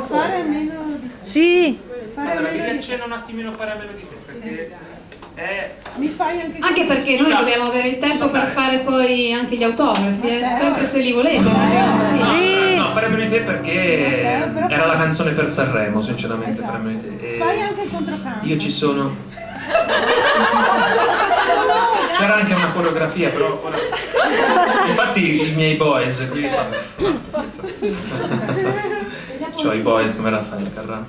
Fare a meno di te. Sì. Allora, mi riaccenno un attimino a fare a meno di te, perché Mi fai anche perché noi dobbiamo avere il tempo per fare poi anche gli autografi, sempre se li volete. No, fare a meno di te perché era la canzone per Sanremo, sinceramente. Esatto. Fare a meno di te. Fai anche il controcampo. Io ci sono. C'era anche una coreografia, però ora... Infatti i miei boys qui fanno. Basta, c'ho i boys come Raffaele Carrà.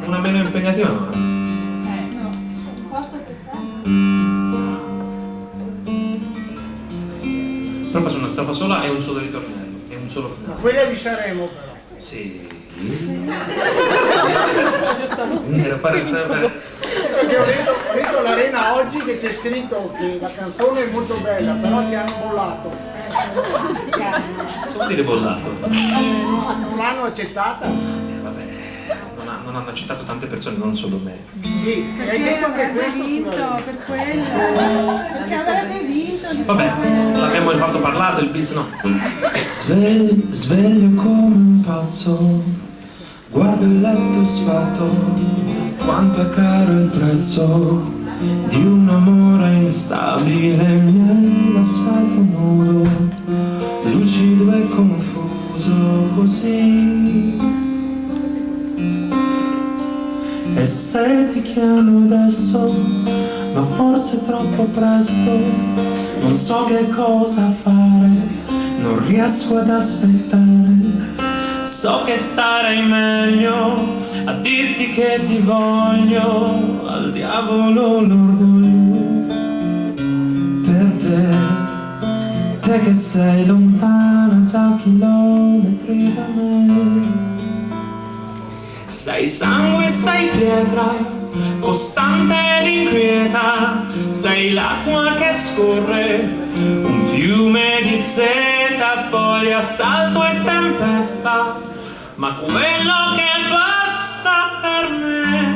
Una meno impegnativa no? No, un posto per te. Però faccio una strofa sola e un solo ritornello e un solo finale. Quella di Sanremo però. Sì. Era pare sempre. Perché ho detto all'Arena oggi che c'è scritto che la canzone è molto bella, però ti hanno bollato. Cosa vuol dire bollato? Non l'hanno accettata. Vabbè, non hanno accettato tante persone, non solo me. Sì, hai Perché detto che avrebbe questo vinto, sulla... per quello. Perché avrebbe vinto. Vabbè, l'abbiamo fatto parlato, il bis no. Sveglio come un pazzo, guardo il letto sfatto, quanto è caro il prezzo di un amore instabile. Mi hai lasciato nudo, lucido e confuso così. E se ti chiamo adesso, ma forse è troppo presto, non so che cosa fare, non riesco ad aspettare. So che starei meglio a dirti che ti voglio, al diavolo l'orgoglio per te che sei lontana già chilometri da me. Sei sangue, sei pietra, costante ed inquieta, sei l'acqua che scorre, un fiume di seta, poi assalto e tempesta, ma quello che basta per me